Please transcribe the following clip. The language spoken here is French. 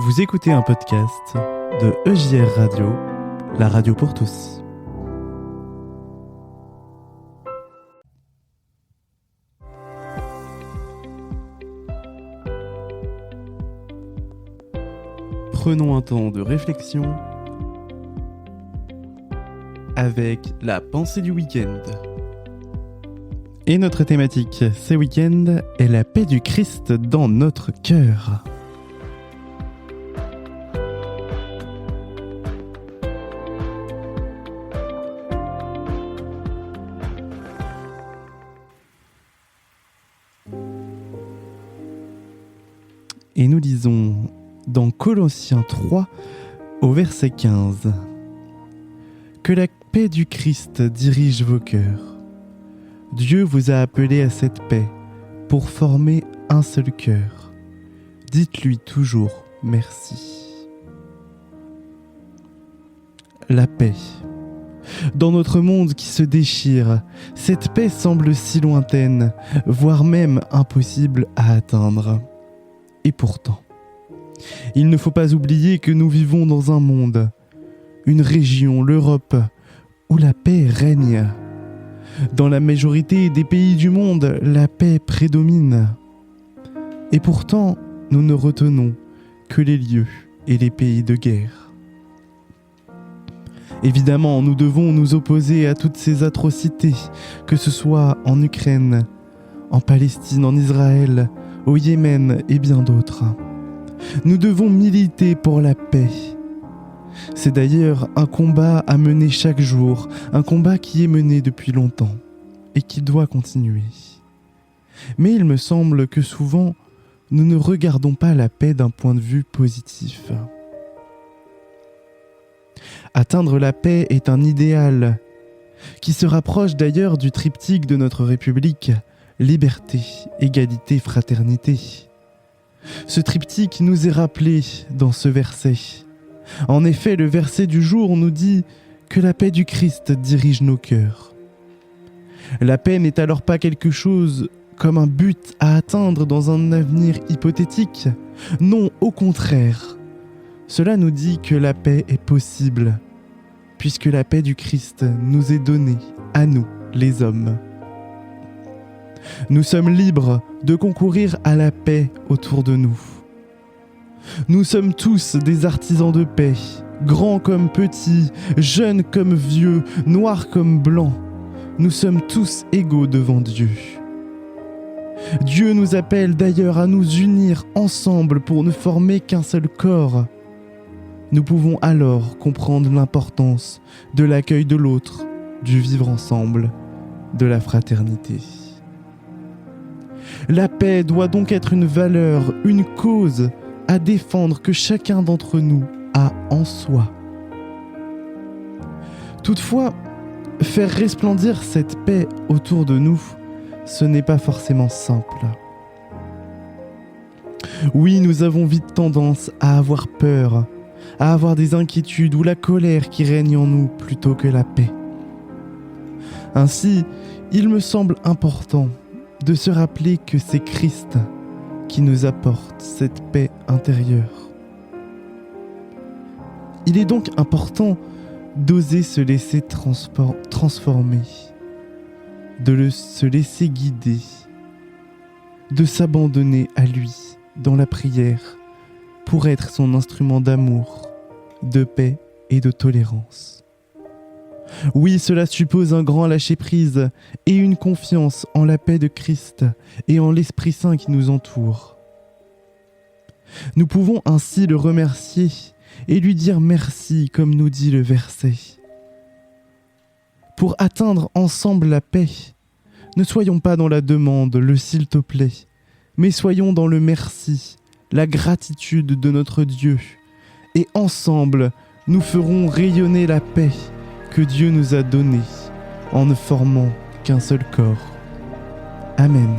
Vous écoutez un podcast de EJR Radio, la radio pour tous. Prenons un temps de réflexion avec la pensée du week-end. Et notre thématique ce week-end est la paix du Christ dans notre cœur. Et nous lisons dans Colossiens 3 au verset 15 « Que la paix du Christ dirige vos cœurs. Dieu vous a appelés à cette paix pour former un seul cœur. Dites-lui toujours merci. » La paix. Dans notre monde qui se déchire, cette paix semble si lointaine, voire même impossible à atteindre. Et pourtant, il ne faut pas oublier que nous vivons dans un monde, une région, l'Europe, où la paix règne. Dans la majorité des pays du monde, la paix prédomine. Et pourtant, nous ne retenons que les lieux et les pays de guerre. Évidemment, nous devons nous opposer à toutes ces atrocités, que ce soit en Ukraine, en Palestine, en Israël, au Yémen et bien d'autres. Nous devons militer pour la paix. C'est d'ailleurs un combat à mener chaque jour, un combat qui est mené depuis longtemps et qui doit continuer. Mais il me semble que souvent, nous ne regardons pas la paix d'un point de vue positif. Atteindre la paix est un idéal qui se rapproche d'ailleurs du triptyque de notre République, liberté, égalité, fraternité. Ce triptyque nous est rappelé dans ce verset. En effet, le verset du jour nous dit que la paix du Christ dirige nos cœurs. La paix n'est alors pas quelque chose comme un but à atteindre dans un avenir hypothétique. Non, au contraire. Cela nous dit que la paix est possible, puisque la paix du Christ nous est donnée, à nous, les hommes. Nous sommes libres de concourir à la paix autour de nous. Nous sommes tous des artisans de paix, grands comme petits, jeunes comme vieux, noirs comme blancs. Nous sommes tous égaux devant Dieu. Dieu nous appelle d'ailleurs à nous unir ensemble pour ne former qu'un seul corps. Nous pouvons alors comprendre l'importance de l'accueil de l'autre, du vivre ensemble, de la fraternité. La paix doit donc être une valeur, une cause à défendre que chacun d'entre nous a en soi. Toutefois, faire resplendir cette paix autour de nous, ce n'est pas forcément simple. Oui, nous avons vite tendance à avoir peur, à avoir des inquiétudes ou la colère qui règne en nous plutôt que la paix. Ainsi, il me semble important de se rappeler que c'est Christ qui nous apporte cette paix intérieure. Il est donc important d'oser se laisser transformer, se laisser guider, de s'abandonner à lui dans la prière pour être son instrument d'amour, de paix et de tolérance. Oui, cela suppose un grand lâcher-prise et une confiance en la paix de Christ et en l'Esprit Saint qui nous entoure. Nous pouvons ainsi le remercier et lui dire merci, comme nous dit le verset. Pour atteindre ensemble la paix, ne soyons pas dans la demande, le s'il te plaît, mais soyons dans le merci, la gratitude de notre Dieu. Et ensemble, nous ferons rayonner la paix que Dieu nous a donnée en ne formant qu'un seul corps. Amen.